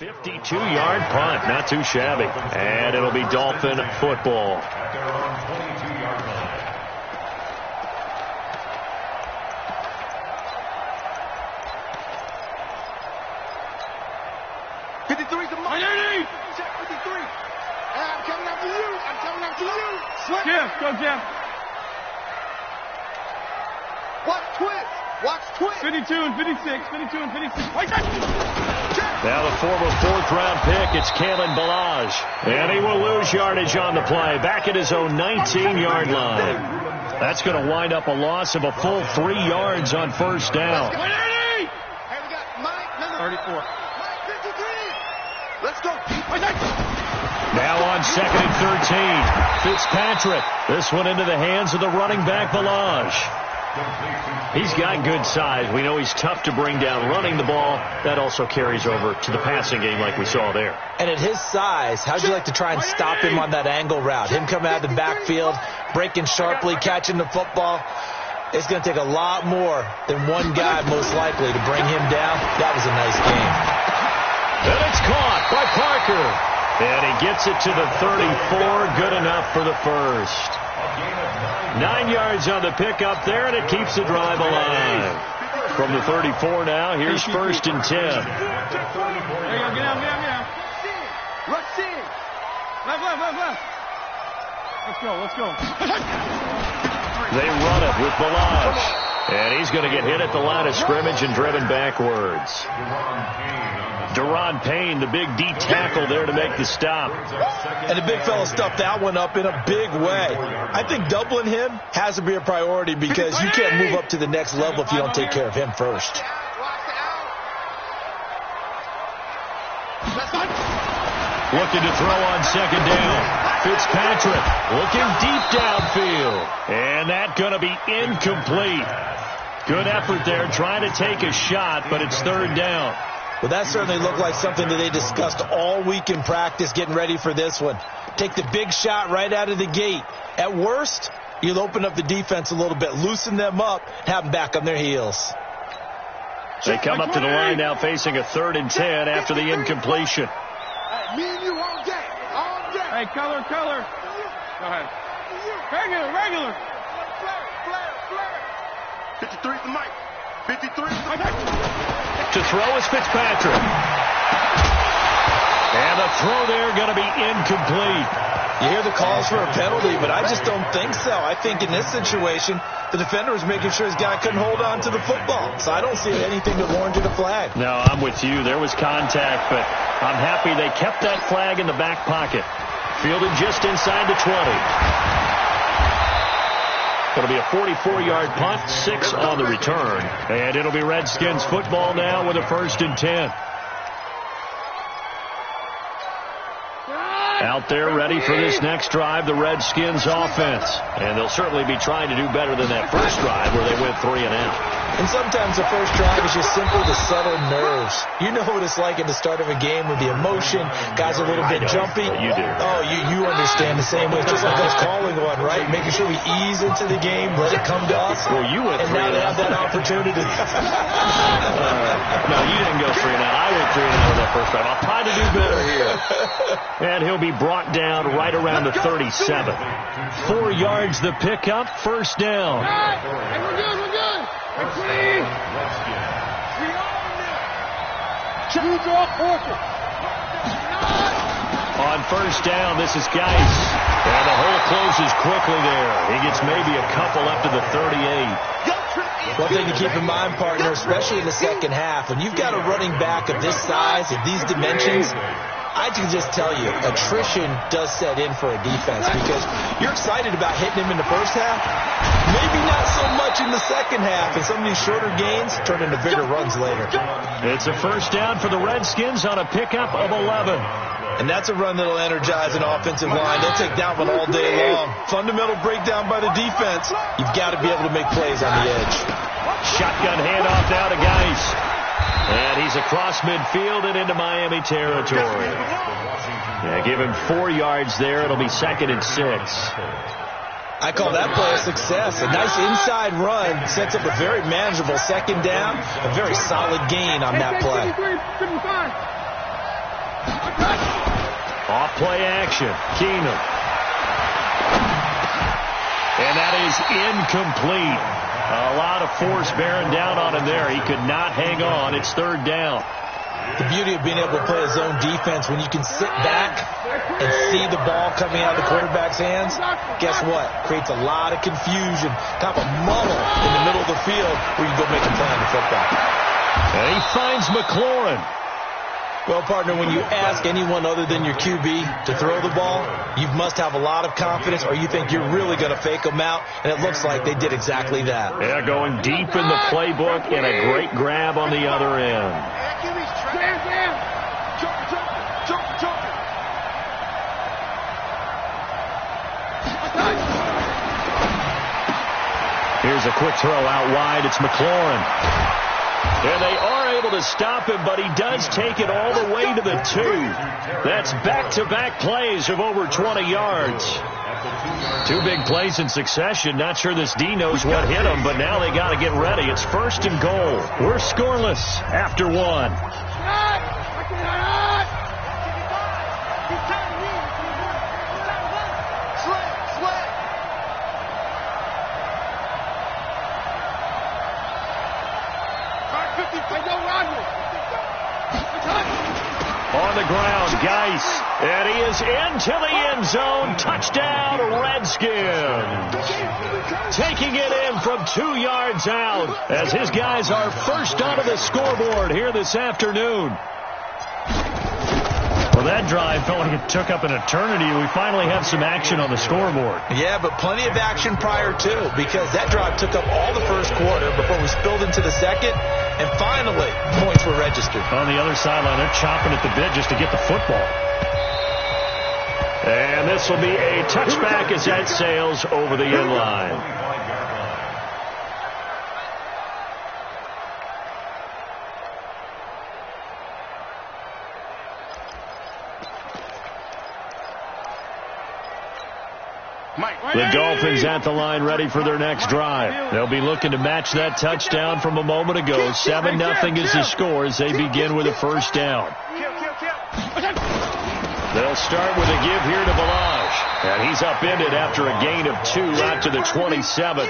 52-yard punt, not too shabby. And it'll be Dolphin football. Jim, go Jim. Watch twist. Watch twist. 52 and 56. 52 and 56. Now the former fourth-round pick, it's Kalen Ballage. And he will lose yardage on the play. Back at his own 19-yard line. That's going to wind up a loss of a full 3 yards on first down. Hey, we got Mike, number 34. Mike 53. Let's go. Now on 2nd and 13. Fitzpatrick. This one into the hands of the running back, Ballage. He's got good size. We know he's tough to bring down running the ball. That also carries over to the passing game like we saw there. And at his size, how'd you like to try and stop him on that angle route? Him coming out of the backfield, breaking sharply, catching the football. It's going to take a lot more than one guy most likely to bring him down. That was a nice game. And it's caught by Parker. And he gets it to the 34. Good enough for the first. 9 yards on the pickup there, and it keeps the drive alive. From the 34 now, here's 1st and 10. There you go. Get out. Rush in. Left. Let's go. They run it with Ballage. And he's going to get hit at the line of scrimmage and driven backwards. Deron Payne, the big D tackle there to make the stop. And the big fella stuffed that one up in a big way. I think doubling him has to be a priority because you can't move up to the next level if you don't take care of him first. Looking to throw on 2nd down. Fitzpatrick looking deep downfield. And that's going to be incomplete. Good effort there trying to take a shot, but it's 3rd down. Well, that certainly looked like something that they discussed all week in practice getting ready for this one. Take the big shot right out of the gate. At worst, you'll open up the defense a little bit, loosen them up, have them back on their heels. They come up to the line now facing a 3rd and 10 after the incompletion. Me and you all day. All day. Hey, color. Go ahead. Regular. Flare. 53 for Mike. 53. To throw is Fitzpatrick. And the throw there going to be incomplete. You hear the calls for a penalty, but I just don't think so. I think in this situation, the defender was making sure his guy couldn't hold on to the football. So I don't see anything that warranted a flag. No, I'm with you. There was contact, but I'm happy they kept that flag in the back pocket. Fielded just inside the 20. It'll be a 44-yard punt, 6 on the return. And it'll be Redskins football now with a 1st and 10. Out there ready for this next drive, the Redskins offense. And they'll certainly be trying to do better than that first drive where they went 3 and out. And sometimes the first drive is just simply the subtle nerves. You know what it's like at the start of a game with the emotion. Guys are a little bit jumpy. You do. Oh, you understand the same way. Just like us calling one, right? Making sure we ease into the game, let it come to us. Well, you went 3 and now and they out. have that opportunity. No, you didn't go 3 and out. I went 3 and out with that first drive. I'll try to do better here. And he'll be brought down right around the 37. 4 yards the pickup, 1st down. Hey, we're good. On 1st down, this is Geis. And the hole closes quickly there. He gets maybe a couple up to the 38. One thing to keep in mind, partner, especially in the second half, when you've got a running back of this size, of these dimensions, I can just tell you, attrition does set in for a defense because you're excited about hitting him in the first half. Maybe not so much in the second half, and some of these shorter gains turn into bigger runs later. It's a 1st down for the Redskins on a pickup of 11. And that's a run that'll energize an offensive line. They'll take that one all day long. Fundamental breakdown by the defense. You've got to be able to make plays on the edge. Shotgun handoff now to Geis. And he's across midfield and into Miami territory. Yeah, give him 4 yards there. It'll be 2nd and 6. I call that play a success. A nice inside run sets up a very manageable 2nd down. A very solid gain on that play. Off play action. Keenum. And that is incomplete. A lot of force bearing down on him there. He could not hang on. It's third down. The beauty of being able to play a zone defense when you can sit back and see the ball coming out of the quarterback's hands, guess what? Creates a lot of confusion, kind of a muddle in the middle of the field where you go make a play on the football. And he finds McLaurin. Well, partner, when you ask anyone other than your QB to throw the ball, you must have a lot of confidence or you think you're really going to fake them out, and it looks like they did exactly that. Yeah, going deep in the playbook and a great grab on the other end. Here's a quick throw out wide. It's McLaurin. And they are able to stop him, but he does take it all the way to the 2. That's back-to-back plays of over 20 yards. 2 big plays in succession. Not sure this D knows what hit him, but now they got to get ready. It's first and goal. We're scoreless after 1. On the ground, Geis, and he is into the end zone. Touchdown, Redskins. Taking it in from 2 yards out as his guys are first onto the scoreboard here this afternoon. Well, that drive felt like it took up an eternity. We finally have some action on the scoreboard. Yeah, but plenty of action prior to, because that drive took up all the first quarter before we spilled into the second, and finally, points were registered. On the other sideline, they're chopping at the bit just to get the football. And this will be a touchback as that sails over the end line. The Dolphins at the line ready for their next drive. They'll be looking to match that touchdown from a moment ago. 7-0 is the score as they begin with a first down. They'll start with a give here to Balaj. And he's upended after a gain of 2 out to the 27th.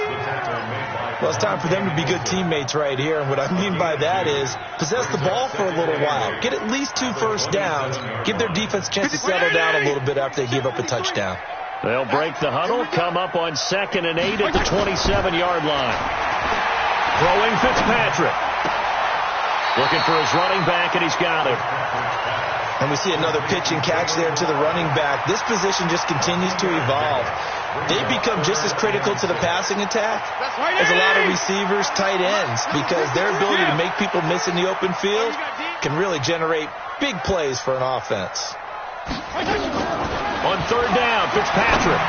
Well, it's time for them to be good teammates right here. And what I mean by that is possess the ball for a little while. Get at least 2 first downs. Give their defense a chance to settle down a little bit after they give up a touchdown. They'll break the huddle, come up on 2nd and 8 at the 27-yard line. Throwing Fitzpatrick. Looking for his running back, and he's got him. And we see another pitch and catch there to the running back. This position just continues to evolve. They become just as critical to the passing attack as a lot of receivers, tight ends, because their ability to make people miss in the open field can really generate big plays for an offense. On 3rd down, Fitzpatrick.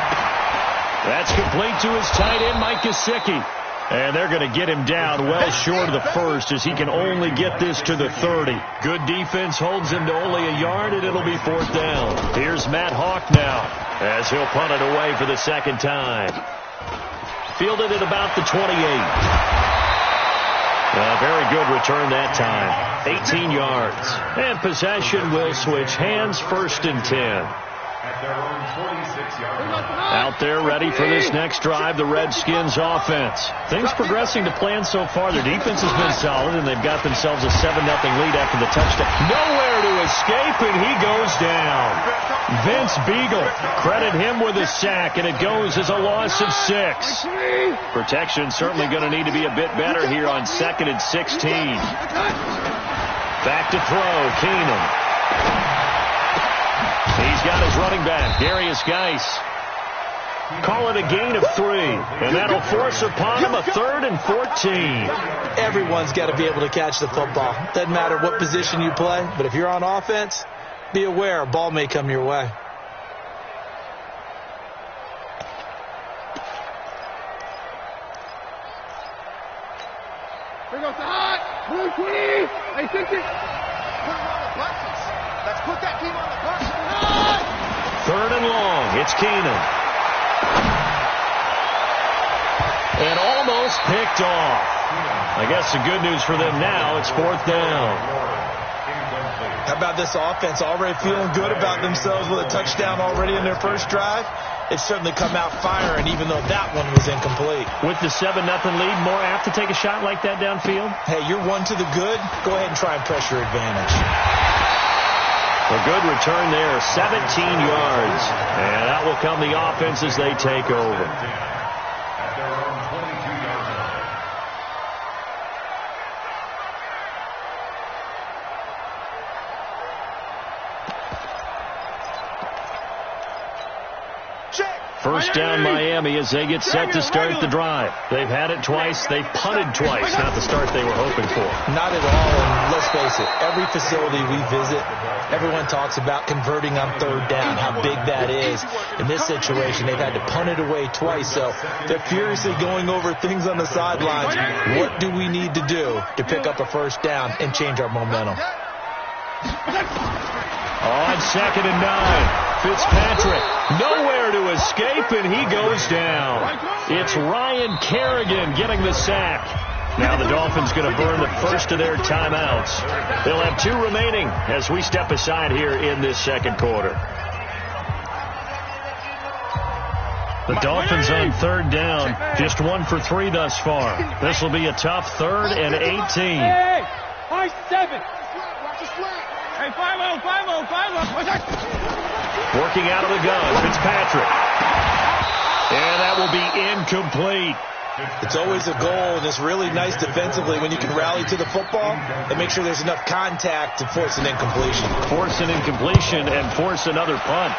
That's complete to his tight end, Mike Gesicki. And they're going to get him down well short of the first as he can only get this to the 30. Good defense holds him to only a yard, and it'll be 4th down. Here's Matt Hawk now as he'll punt it away for the second time. Fielded at about the 28. A very good return that time. 18 yards. And possession will switch hands, 1st and 10. Out there ready for this next drive, the Redskins offense. Things progressing to plan so far. Their defense has been solid, and they've got themselves a 7-0 lead after the touchdown. Nowhere to escape, and he goes down. Vince Beagle, credit him with a sack, and it goes as a loss of 6. Protection certainly going to need to be a bit better here on 2nd and 16. Back to throw, Keenum. He's got his running back, Darius Geis. Call it a gain of 3, and that'll force upon him a 3rd and 14. Everyone's got to be able to catch the football. Doesn't matter what position you play, but if you're on offense, be aware a ball may come your way. Here goes the hot. Blue team. Hey, 60. Let's put that team on the bus. 3rd and long. It's Keenum. And almost picked off. I guess the good news for them now, it's 4th down. How about this offense already feeling good about themselves with a touchdown already in their first drive? They've certainly come out firing, even though that one was incomplete. With the 7-0 lead, more apt to take a shot like that downfield? Hey, you're one to the good. Go ahead and try and press your advantage. A good return there, 17 yards. And out will come the offense as they take over. First down Miami as they get set to start the drive. They've had it twice. They've punted twice. Not the start they were hoping for. Not at all. And let's face it, every facility we visit, everyone talks about converting on third down, how big that is. In this situation, they've had to punt it away twice. So they're furiously going over things on the sidelines. What do we need to do to pick up a first down and change our momentum? On 2nd and 9. Fitzpatrick nowhere to escape, and he goes down. It's Ryan Kerrigan getting the sack. Now the Dolphins going to burn the first of their timeouts. They'll have 2 remaining as we step aside here in this second quarter. The Dolphins on third down, just 1 for 3 thus far. This will be a tough 3rd and 18. Hey, high 7. Hey, 5-0, 5-0, 5-0. Working out of the gun, Fitzpatrick. And that will be incomplete. It's always a goal, and it's really nice defensively when you can rally to the football and make sure there's enough contact to force an incompletion. Force an incompletion and force another punt.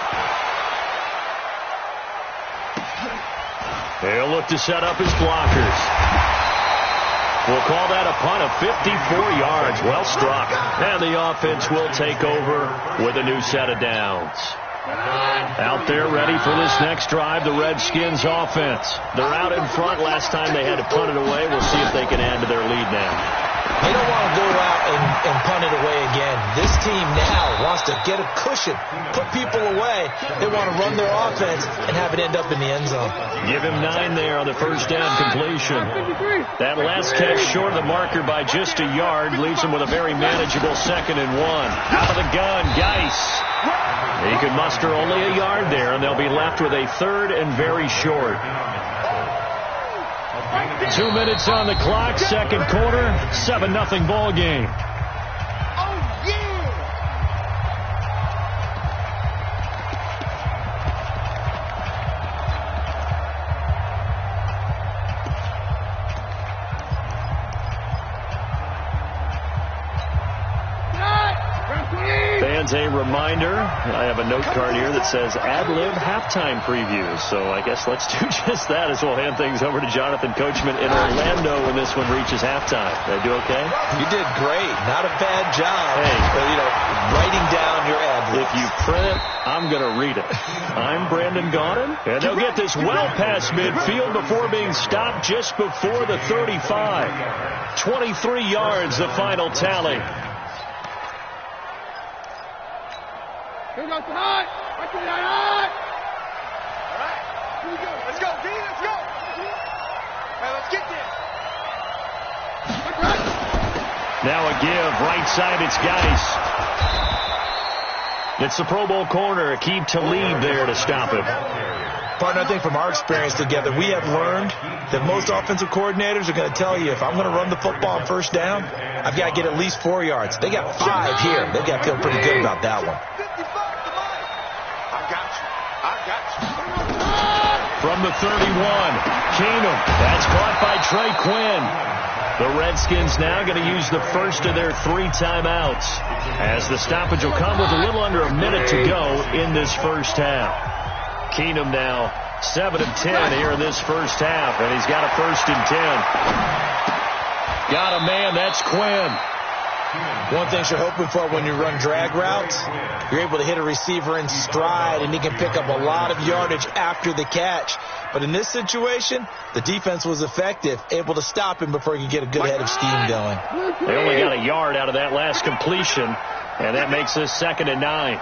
They'll look to set up his blockers. We'll call that a punt of 54 yards. Well struck. And the offense will take over with a new set of downs. Out there ready for this next drive, the Redskins offense. They're out in front. Last time they had to punt it away. We'll see if they can add to their lead now. They don't want to go out and punt it away again. This team now wants to get a cushion, put people away. They want to run their offense and have it end up in the end zone. Give him 9 there on the first down completion. That last catch short of the marker by just a yard leaves him with a very manageable 2nd and 1. Out of the gun, Geis. He can muster only a yard there, and they'll be left with a 3rd and very short. 2 minutes on the clock, second quarter, 7-0 ball game. A reminder, I have a note card here that says ad-lib halftime previews. So I guess let's do just that as we'll hand things over to Jonathan Coachman in Orlando when this one reaches halftime. Did I do okay? You did great. Not a bad job. Hey, writing down your ad-libs. If you print it, I'm going to read it. I'm Brandon Gaudin, and they'll get this well past midfield before being stopped just before the 35. 23 yards, the final tally. Here we go, tonight. All right. Here we go. Let's go, D. Let's go. Hey, let's get there. Now a give. Right side, it's Geis. It's the Pro Bowl corner, Aqib Talib there to stop him. Partner, I think from our experience together, we have learned that most offensive coordinators are going to tell you, if I'm going to run the football on first down, I've got to get at least 4 yards. They got 5 here. They've got to feel pretty good about that one. From the 31, Keenum. That's caught by Trey Quinn. The Redskins now going to use the first of their 3 timeouts, as the stoppage will come with a little under a minute to go in this first half. Keenum now 7 of 10 here in this first half, and he's got a 1st and 10. Got a man, that's Quinn. One thing you're hoping for when you run drag routes, you're able to hit a receiver in stride, and he can pick up a lot of yardage after the catch. But in this situation, the defense was effective, able to stop him before he could get a good head of steam going. They only got a yard out of that last completion, and that makes this 2nd and 9.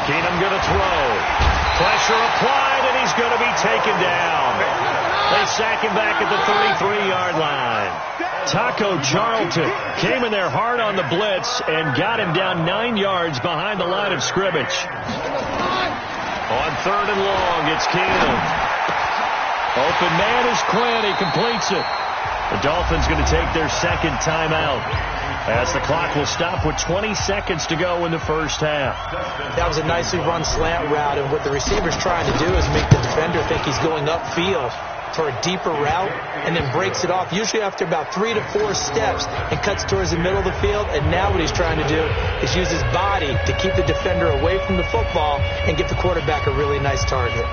Keenum going to throw. Pressure applied, and he's going to be taken down. They sack him back at the 33-yard line. Taco Charlton came in there hard on the blitz and got him down 9 yards behind the line of scrimmage. On 3rd and long, it's Keenum. Open man is Quinn. He completes it. The Dolphins going to take their second timeout as the clock will stop with 20 seconds to go in the first half. That was a nicely run slant route, and what the receiver's trying to do is make the defender think he's going upfield for a deeper route and then breaks it off, usually after about 3 to 4 steps, and cuts towards the middle of the field. And now what he's trying to do is use his body to keep the defender away from the football and get the quarterback a really nice target.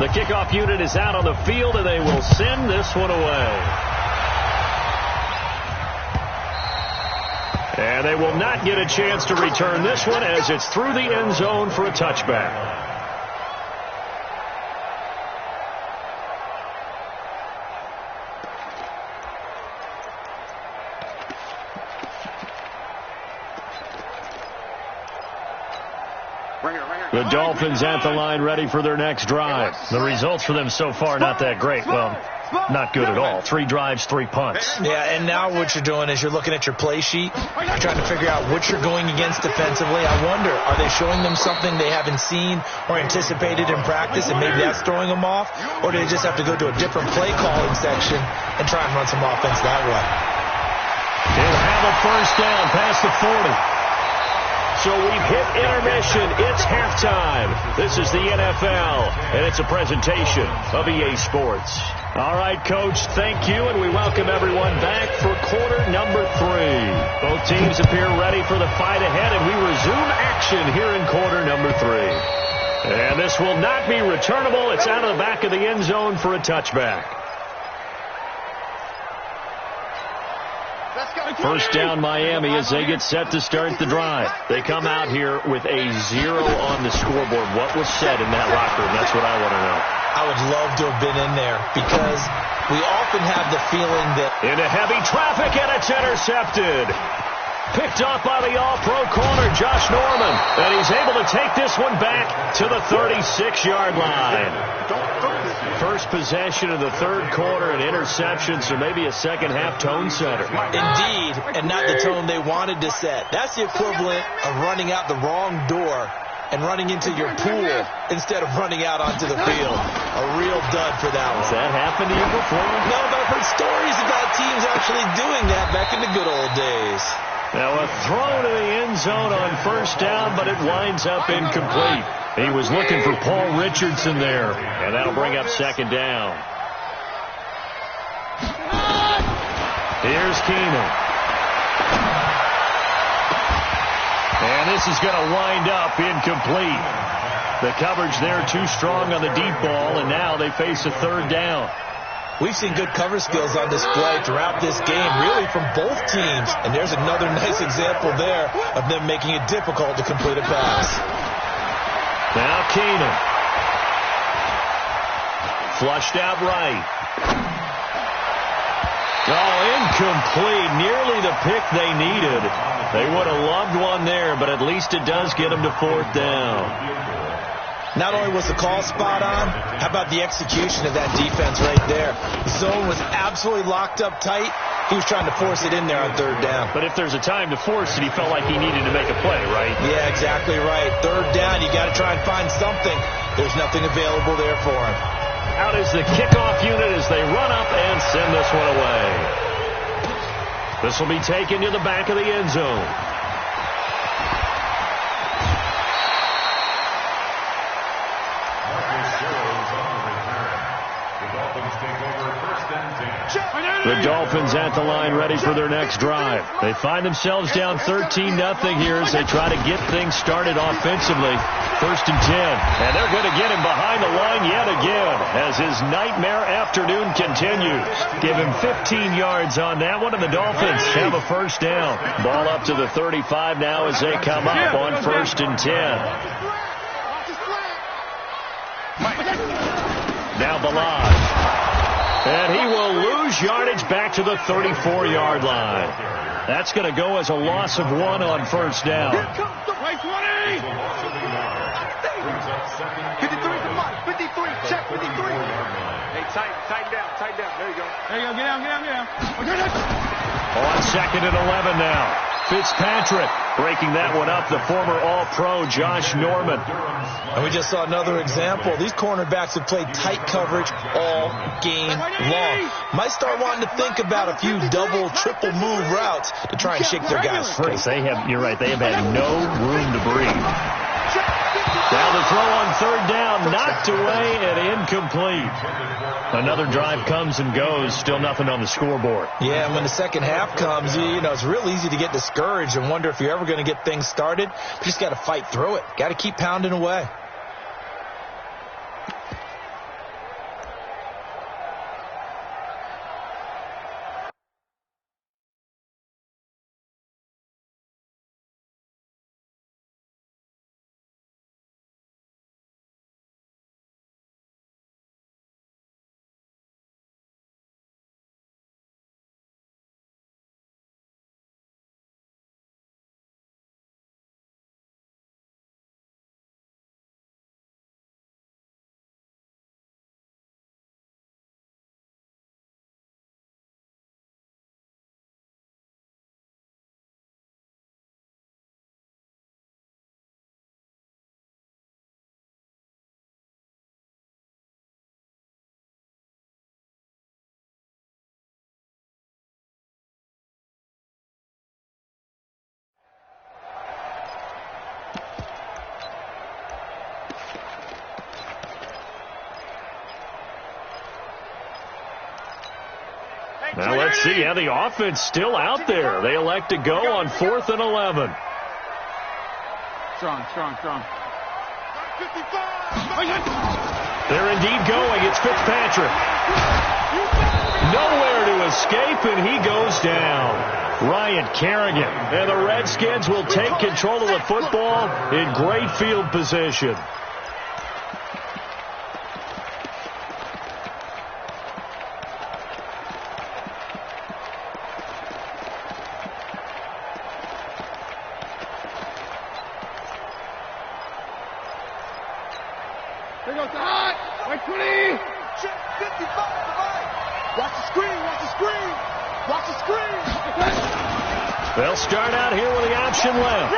The kickoff unit is out on the field, and they will send this one away. And they will not get a chance to return this one as it's through the end zone for a touchback. The Dolphins at the line ready for their next drive. The results for them so far not that great. Well, not good at all. 3 drives, 3 punts. Yeah, and now what you're doing is you're looking at your play sheet. You're trying to figure out what you're going against defensively. I wonder, are they showing them something they haven't seen or anticipated in practice, and maybe that's throwing them off? Or do they just have to go to a different play calling section and try and run some offense that way? They'll have a first down past the 40. So we've hit intermission. It's halftime. This is the NFL, and it's a presentation of EA Sports. All right, Coach, thank you, and we welcome everyone back for quarter number 3. Both teams appear ready for the fight ahead, and we resume action here in quarter number 3. And this will not be returnable. It's out of the back of the end zone for a touchback. First down Miami as they get set to start the drive. They come out here with a 0 on the scoreboard. What was said in that locker room? That's what I want to know. I would love to have been in there because we often have the feeling that... Into heavy traffic, and it's intercepted. Picked off by the all-pro corner, Josh Norman. And he's able to take this one back to the 36-yard line. First possession of the third quarter, an interception, so maybe a second-half tone setter. Indeed, and not the tone they wanted to set. That's the equivalent of running out the wrong door and running into your pool instead of running out onto the field. A real dud for that one. Has that happened to you before? No, but I've heard stories about teams actually doing that back in the good old days. Now a throw to the end zone on first down, but it winds up incomplete. He was looking for Paul Richardson there, and that'll bring up second down. Here's Keenum. And this is going to wind up incomplete. The coverage there too strong on the deep ball, and now they face a third down. We've seen good cover skills on display throughout this game, really from both teams. And there's another nice example there of them making it difficult to complete a pass. Now Keenum. Flushed out right. Oh, incomplete. Nearly the pick they needed. They would have loved one there, but at least it does get them to fourth down. Not only was the call spot on, how about the execution of that defense right there? The zone was absolutely locked up tight. He was trying to force it in there on third down. But if there's a time to force it, he felt like he needed to make a play, right? Yeah, exactly right. Third down, you got to try and find something. There's nothing available there for him. Out is the kickoff unit as they run up and send this one away. This will be taken to the back of the end zone. The Dolphins at the line ready for their next drive. They find themselves down 13-0 here as they try to get things started offensively. First and 10. And they're going to get him behind the line yet again as his nightmare afternoon continues. Give him 15 yards on that one, and the Dolphins have a first down. Ball up to the 35 now as they come up on first and 10. Now Balaj. And he will lose yardage back to the 34-yard line. That's going to go as a loss of 1 on first down. Here comes the play 20. 53 to Mike. 53. Check 53. Hey, tighten down. There you go. There you go. Get down. On second and 11 now. Fitzpatrick breaking that one up, the former All-Pro Josh Norman. And we just saw another example. These cornerbacks have played tight coverage all game long. Might start wanting to think about a few double, triple move routes to try and shake their guys free. You're right, they have had no room to breathe. Now the throw on third down, knocked away and incomplete. Another drive comes and goes, still nothing on the scoreboard. Yeah, and when the second half comes, it's real easy to get discouraged and wonder if you're ever going to get things started. You just got to fight through it. Got to keep pounding away. Now let's see how the offense still out there. They elect to go on 4th and 11. Strong. 55. They're indeed going. It's Fitzpatrick. Nowhere to escape, and he goes down. Ryan Kerrigan. And the Redskins will take control of the football in great field position. Here goes the hot. Like 20. Check 55 to Mike. Watch the screen. They'll start out here with the option left.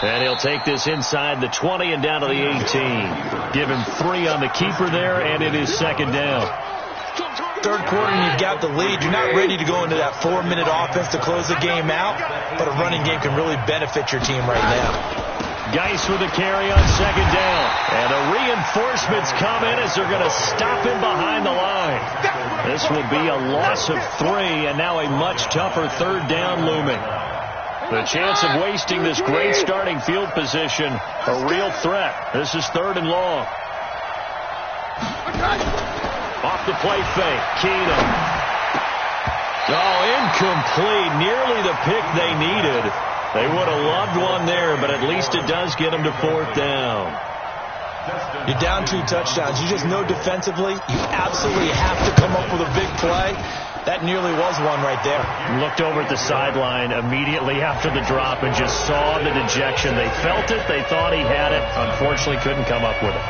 And he'll take this inside the 20 and down to the 18. Give him 3 on the keeper there, and it is second down. Third quarter, and you've got the lead. You're not ready to go into that 4-minute offense to close the game out, but a running game can really benefit your team right now. Geis with a carry on second down. And the reinforcements come in as they're going to stop him behind the line. This will be a loss of 3, and now a much tougher third down looming. The chance of wasting this great starting field position, a real threat. This is 3rd and long. Off the play fake, Keenum. Oh, incomplete. Nearly the pick they needed. They would have loved one there, but at least it does get them to 4th down. You're down 2 touchdowns. You just know defensively you absolutely have to come up with a big play. That nearly was one right there. Looked over at the sideline immediately after the drop and just saw the dejection. They felt it. They thought he had it. Unfortunately, couldn't come up with it.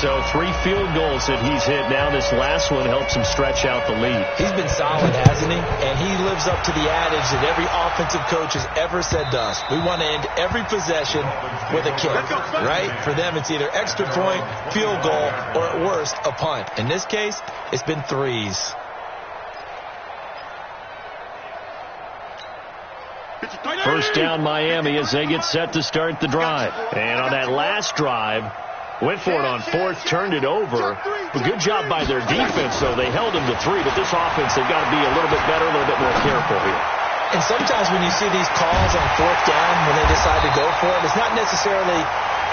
So 3 field goals that he's hit. Now this last one helps him stretch out the lead. He's been solid, hasn't he? And he lives up to the adage that every offensive coach has ever said to us. We want to end every possession with a kick, right? For them, it's either extra point, field goal, or at worst, a punt. In this case, it's been 3s. First down Miami as they get set to start the drive. And on that last drive, went for it on 4th, turned it over. A good job by their defense, though. They held him to 3, but this offense, they've got to be a little bit better, a little bit more careful here. And sometimes when you see these calls on 4th down, when they decide to go for it, it's not necessarily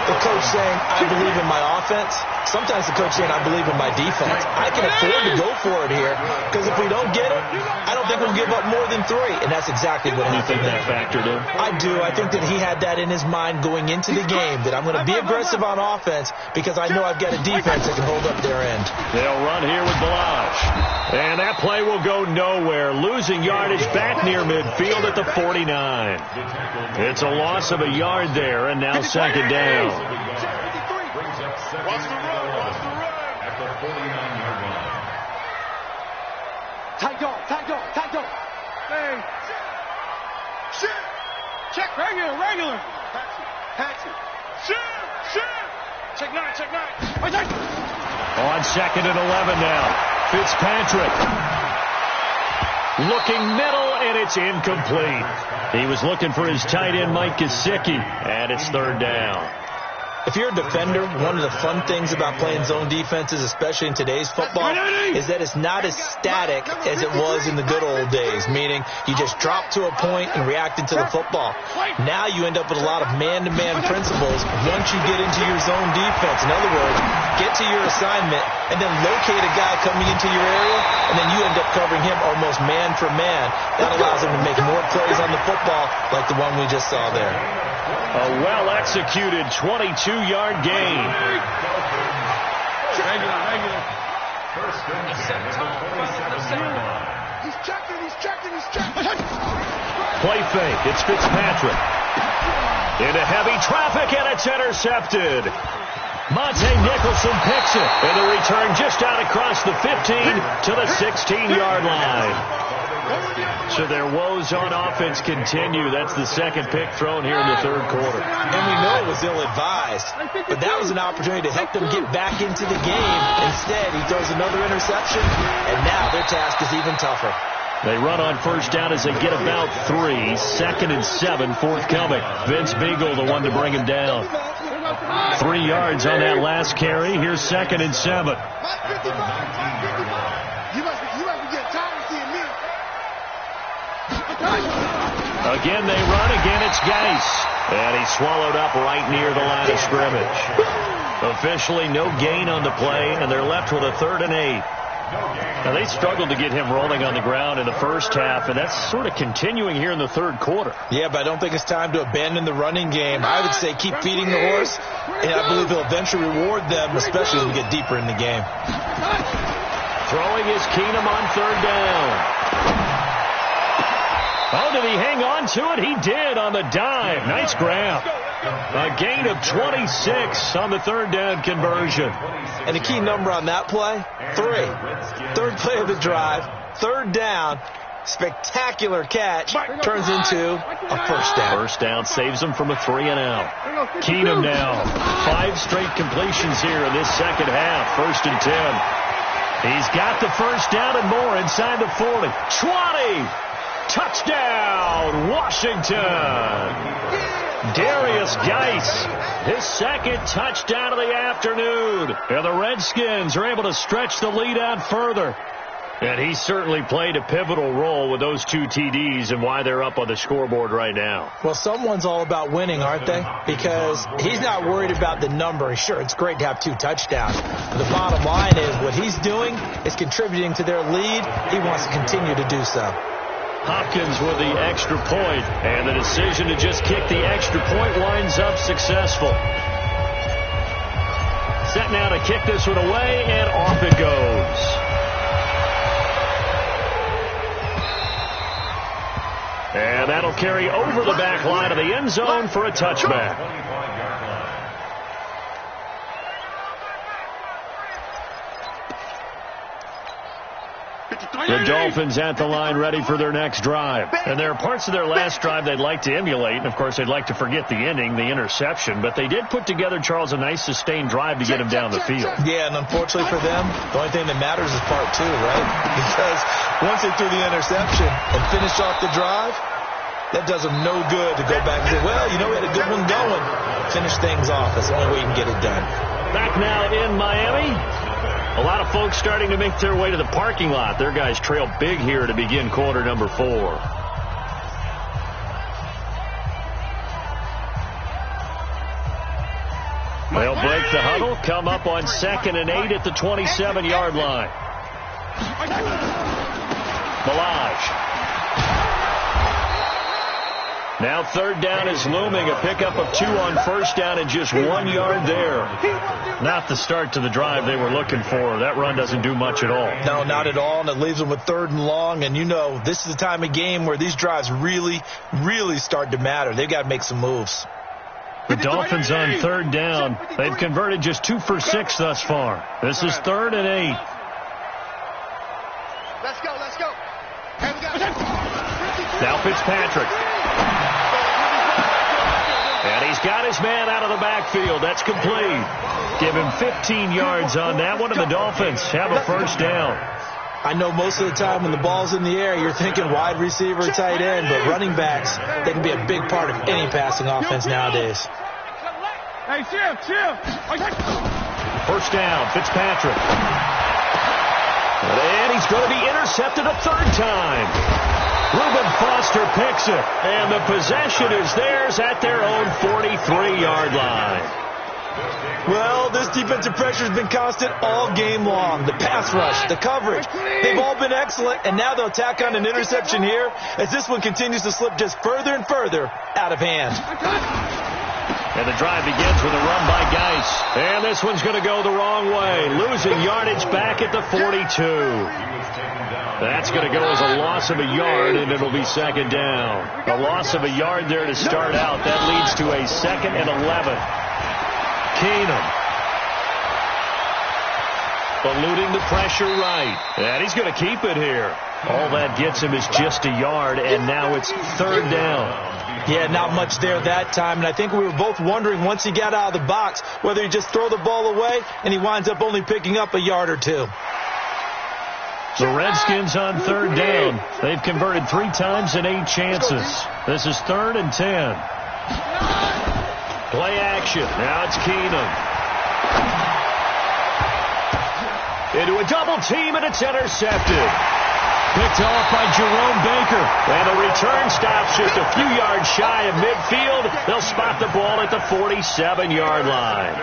the coach saying, I believe in my offense. sometimes the coach saying, I believe in my defense. I can afford to go for it here because if we don't get it, I don't think we'll give up more than 3. And that's exactly what happened. You think that factored in? I do. I think that he had that in his mind going into the game, that I'm going to be aggressive on offense because I know I've got a defense that can hold up their end. They'll run here with Balazs. And that play will go nowhere. Losing yardage back near midfield at the 49. It's a loss of a yard there, and now second down. Watch the run. At the 49-yard line. Tight dog. Hey. Shit. Check. Regular. Patch it. Shit. Check 9. On second and 11 now. Fitzpatrick. Looking middle, and it's incomplete. He was looking for his tight end, Mike Gesicki, and it's third down. If you're a defender, one of the fun things about playing zone defenses, especially in today's football, is that it's not as static as it was in the good old days, meaning you just drop to a point and react into the football. Now you end up with a lot of man-to-man principles once you get into your zone defense. In other words, get to your assignment and then locate a guy coming into your area, and then you end up covering him almost man for man. That allows him to make more plays on the football like the one we just saw there. A well-executed 22-yard gain. Regular. First and 10. He's checking. Play fake. It's Fitzpatrick. Into heavy traffic, and it's intercepted. Monte Nicholson picks it. And the return just out across the 15 to the 16-yard line. So their woes on offense continue. That's the second pick thrown here in the third quarter. And we know it was ill-advised, but that was an opportunity to help them get back into the game. Instead, he throws another interception, and now their task is even tougher. They run on first down as they get about 3. Second and 7 forthcoming. Vince Beagle, the one to bring him down. 3 yards on that last carry. Here's second and 7. You must be getting tired of seeing me. Again they run. Again it's Geis. And he's swallowed up right near the line of scrimmage. Officially no gain on the play, and they're left with a 3rd and 8. Now they struggled to get him rolling on the ground in the first half, and that's sort of continuing here in the third quarter. Yeah, but I don't think it's time to abandon the running game. I would say keep feeding the horse, and I believe he'll eventually reward them, especially as we get deeper in the game. Throwing is Keenum on third down. Oh, did he hang on to it? He did on the dive. Nice grab. A gain of 26 on the third down conversion. And the key number on that play, 3. Third play of the drive, third down, spectacular catch, turns into a first down. First down saves him from a 3 and out. Keenum now. 5 straight completions here in this second half. First and 10. He's got the first down and more inside the 40. 20. Touchdown, Washington. Darius Geis, his second touchdown of the afternoon. And the Redskins are able to stretch the lead out further. And he certainly played a pivotal role with those 2 TDs and why they're up on the scoreboard right now. Well, someone's all about winning, aren't they? Because he's not worried about the number. Sure, it's great to have 2 touchdowns. But the bottom line is what he's doing is contributing to their lead. He wants to continue to do so. Hopkins with the extra point, and the decision to just kick the extra point winds up successful. Set now to kick this one away, and off it goes. And that'll carry over the back line of the end zone for a touchback. The Dolphins at the line ready for their next drive. And there are parts of their last drive they'd like to emulate. And, of course, they'd like to forget the ending, the interception. But they did put together, Charles, a nice sustained drive to get him down the field. Yeah, and unfortunately for them, the only thing that matters is part 2, right? Because once they threw the interception and finished off the drive, that does them no good to go back and say, well, you know, we had a good one going. Finish things off. That's the only way you can get it done. Back now in Miami. A lot of folks starting to make their way to the parking lot. Their guys trail big here to begin quarter number 4. They'll break the huddle, come up on 2nd and 8 at the 27-yard line. Balaj. Now 3rd down is looming, a pickup of 2 on 1st down and just 1 yard there. Not the start to the drive they were looking for. That run doesn't do much at all. No, not at all, and it leaves them with 3rd and long. And, you know, this is the time of game where these drives really, really start to matter. They've got to make some moves. The Dolphins on 3rd down. They've converted just 2 for 6 thus far. This is 3rd and 8. Let's go, let's go. Hey, we got Now Fitzpatrick. And he's got his man out of the backfield. That's complete. Give him 15 yards on that one, and the Dolphins have a 1st down. I know most of the time when the ball's in the air, you're thinking wide receiver, tight end, but running backs, they can be a big part of any passing offense nowadays. Hey, chill. 1st down, Fitzpatrick. And he's going to be intercepted a 3rd time. Reuben Foster picks it, and the possession is theirs at their own 43-yard line. Well, this defensive pressure has been constant all game long. The pass rush, the coverage, they've all been excellent, and now they'll tack on an interception here as this one continues to slip just further and further out of hand. And the drive begins with a run by Geis. And this one's going to go the wrong way, losing yardage back at the 42. That's going to go as a loss of a yard, and it'll be 2nd down. A loss of a yard there to start out. That leads to a 2nd and 11. Keenum. Eluding the pressure right. And he's going to keep it here. All that gets him is just a yard, and now it's 3rd down. Yeah, not much there that time, and I think we were both wondering once he got out of the box whether he just throw the ball away, and he winds up only picking up a yard or 2. The Redskins on 3rd down. They've converted 3 times in 8 chances. This is 3rd and 10. Play action. Now it's Keenum. Into a double team, and it's intercepted. Picked off by Jerome Baker. And the return stops just a few yards shy of midfield. They'll spot the ball at the 47-yard line.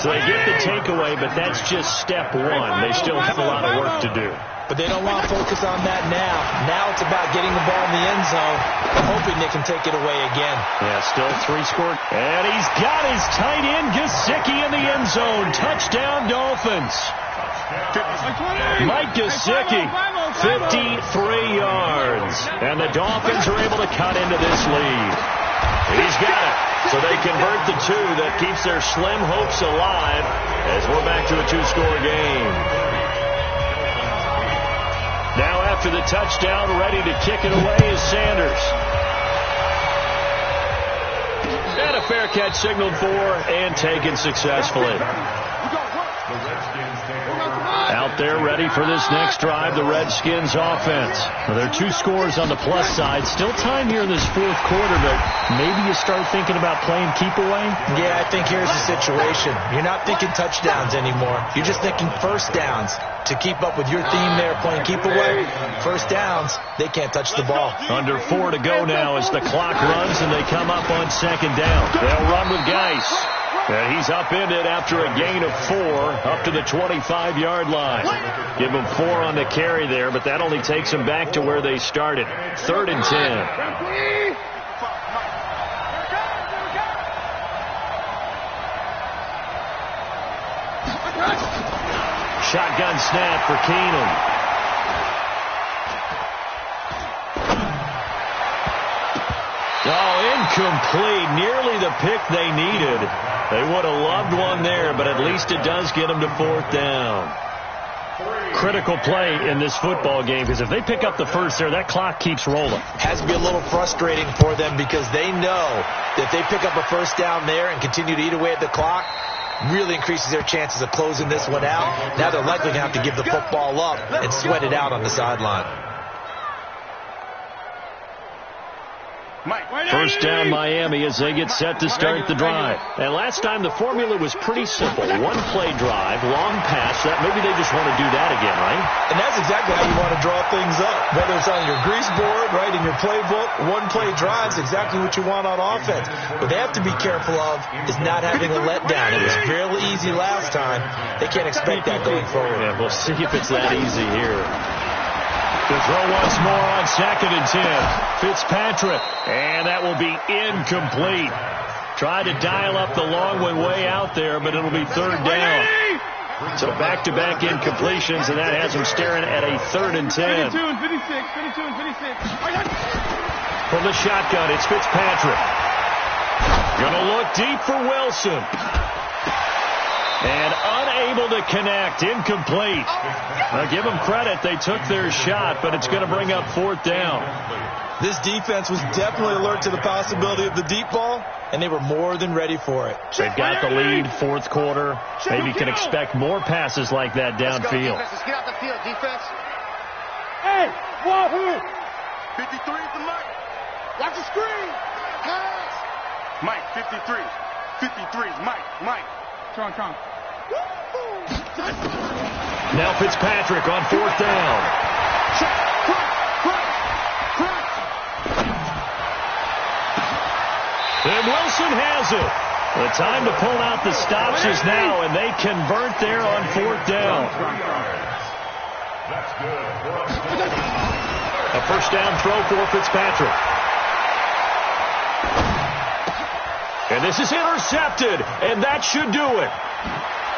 So they get the takeaway, but that's just step 1. They still have a lot of work to do. But they don't want to focus on that now. Now it's about getting the ball in the end zone and hoping they can take it away again. Yeah, still 3 scored. And he's got his tight end, Gesicki, in the end zone. Touchdown, Dolphins. Mike Gesicki, 53 yards. And the Dolphins are able to cut into this lead. He's got it. So they convert the 2. That keeps their slim hopes alive as we're back to a 2-score game. Now after the touchdown, ready to kick it away is Sanders. And a fair catch signaled for and taken successfully. Out there ready for this next drive, the Redskins offense. Well, there are 2 scores on the plus side. Still time here in this 4th quarter, but maybe you start thinking about playing keep away? Yeah, I think here's the situation. You're not thinking touchdowns anymore. You're just thinking 1st downs. To keep up with your theme there, playing keep away, 1st downs, they can't touch the ball. Under 4 to go now as the clock runs and they come up on 2nd down. They'll run with Geis. And he's upended after a gain of 4 up to the 25-yard line. Give him 4 on the carry there, but that only takes him back to where they started. 3rd and 10. Shotgun snap for Keenum. Oh, incomplete. Nearly the pick they needed. They would have loved one there, but at least it does get them to 4th down. Critical play in this football game, because if they pick up the 1st there, that clock keeps rolling. Has to be a little frustrating for them because they know that if they pick up a 1st down there and continue to eat away at the clock, really increases their chances of closing this one out. Now they're likely going to have to give the football up and sweat it out on the sideline. First down Miami as they get set to start the drive. And last time the formula was pretty simple. One play drive, long pass. That maybe they just want to do that again, right? And that's exactly how you want to draw things up. Whether it's on your grease board, right, in your playbook, one play drive is exactly what you want on offense. What they have to be careful of is not having a letdown. It was fairly easy last time. They can't expect that going forward. Yeah, we'll see if it's that easy here. To throw once more on 2nd and 10. Fitzpatrick. And that will be incomplete. Tried to dial up the long way out there, but it'll be 3rd down. So back-to-back incompletions, and that has them staring at a 3rd and 10. 52 and 56, 52 and 56. From the shotgun, it's Fitzpatrick. Gonna look deep for Wilson. And unable to connect. Incomplete. Now give them credit. They took their shot, but it's going to bring up 4th down. This defense was definitely alert to the possibility of the deep ball, and they were more than ready for it. They've got the lead, 4th quarter. Maybe can expect more passes like that downfield. Let's get out the field, defense. Hey, wahoo! 53 is the Mike. Watch the screen. Pass. Mike, 53. 53, Mike. Tron. Now Fitzpatrick on 4th down. And Wilson has it. The time to pull out the stops is now, and they convert there on 4th down. A first down throw for Fitzpatrick. And this is intercepted, and that should do it.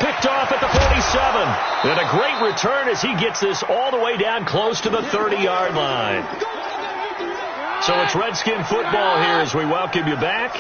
Picked off at the 47. And a great return as he gets this all the way down close to the 30-yard line. So it's Redskin football here as we welcome you back.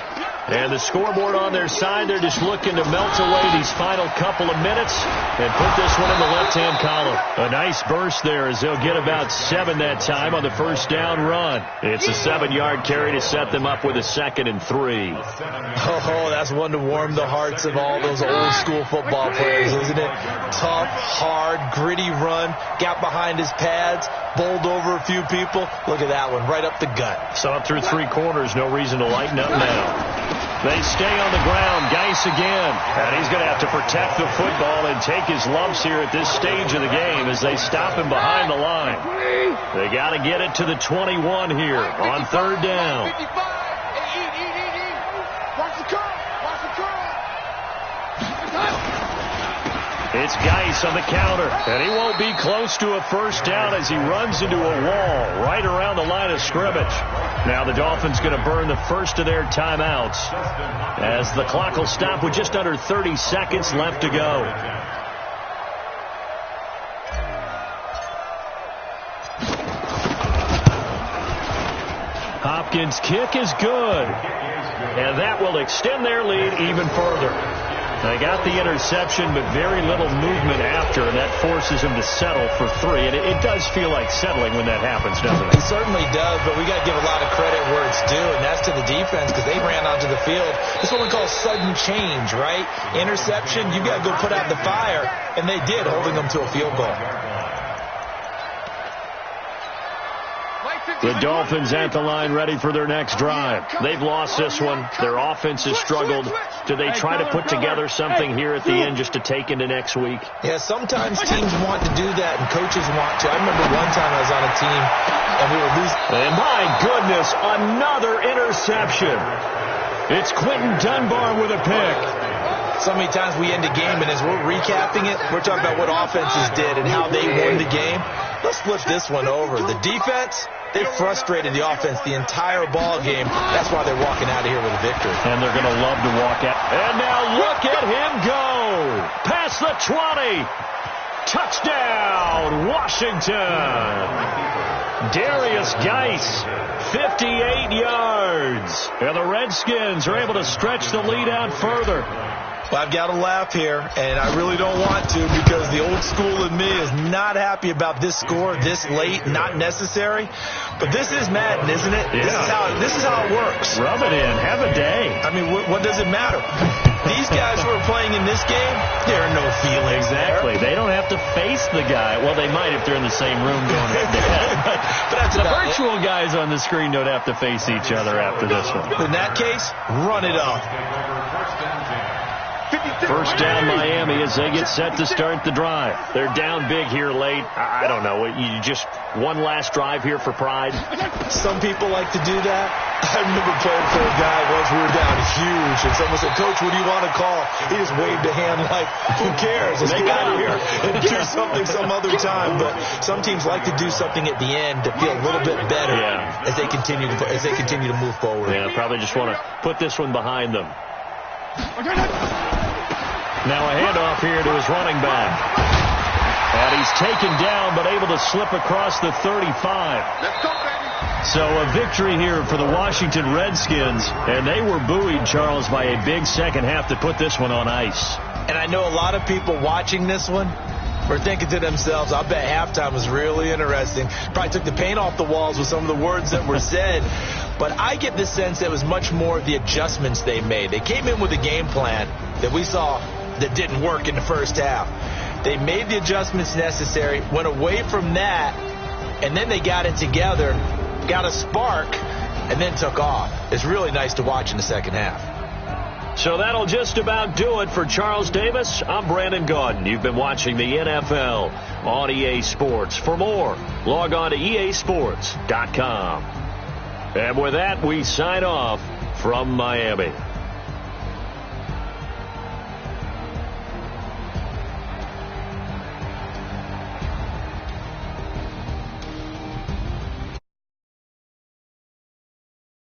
And the scoreboard on their side, they're just looking to melt away these final couple of minutes and put this one in the left-hand column. A nice burst there as they'll get about 7 that time on the first down run. It's a 7-yard carry to set them up with a 2nd and 3. Oh, that's one to warm the hearts of all those old-school football players, isn't it? Tough, hard, gritty run, got behind his pads, bowled over a few people. Look at that one, right up the gut. So up through 3 quarters, no reason to lighten up now. They stay on the ground. Geis again. And he's going to have to protect the football and take his lumps here at this stage of the game as they stop him behind the line. They got to get it to the 21 here on 3rd down. 55. Watch the curl. It's Geis on the counter, and he won't be close to a first down as he runs into a wall right around the line of scrimmage. Now the Dolphins going to burn the first of their timeouts as the clock will stop with just under 30 seconds left to go. Hopkins' kick is good, and that will extend their lead even further. They got the interception, but very little movement after, and that forces him to settle for 3. And it does feel like settling when that happens, doesn't it? It certainly does, but we got to give a lot of credit where it's due, and that's to the defense because they ran onto the field. It's what we call sudden change, right? Interception, you got to go put out the fire, and they did, holding them to a field goal. The Dolphins at the line ready for their next drive. They've lost this one. Their offense has struggled. Do they try to put together something here at the end just to take into next week? Yeah, sometimes teams want to do that and coaches want to. I remember one time I was on a team and we were losing. And my goodness, another interception. It's Quentin Dunbar with a pick. So many times we end a game, and as we're recapping it, we're talking about what offenses did and how they won the game. Let's flip this one over. The defense, they frustrated the offense the entire ball game. That's why they're walking out of here with a victory. And they're going to love to walk out. And now look at him go. Past the 20. Touchdown, Washington. Darius Geis, 58 yards. And the Redskins are able to stretch the lead out further. Well, I've got to laugh here, and I really don't want to because the old school in me is not happy about this score this late, not necessary. But this is Madden, isn't it? Yeah. This is how it works. Rub it in. Have a day. I mean, what does it matter? These guys who are playing in this game, there are no feelings. Exactly. They don't have to face the guy. Well, they might if they're in the same room going head-to-head. But that's the virtual guys on the screen don't have to face each other after this one. In that case, run it up. First down Miami as they get set to start the drive. They're down big here late. I don't know. You just one last drive here for pride? Some people like to do that. I remember playing for a guy once. We were down huge, and someone said, "Coach, what do you want to call?" He just waved a hand like, "Who cares? Let's get out of here and do something some other time." But some teams like to do something at the end to feel a little bit better as they continue to move forward. Yeah, probably just want to put this one behind them. Now a handoff here to his running back. And he's taken down but able to slip across the 35. Let's go, baby. So a victory here for the Washington Redskins. And they were buoyed, Charles, by a big second half to put this one on ice. And I know a lot of people watching this one were thinking to themselves, I bet halftime was really interesting. Probably took the paint off the walls with some of the words that were said. But I get the sense that it was much more of the adjustments they made. They came in with a game plan that we saw that didn't work in the first half. They made the adjustments necessary, went away from that, and then they got it together, got a spark, and then took off. It's really nice to watch in the second half. So that'll just about do it for Charles Davis. I'm Brandon Gaudin. You've been watching the NFL on EA Sports. For more, log on to easports.com. And with that, we sign off from Miami.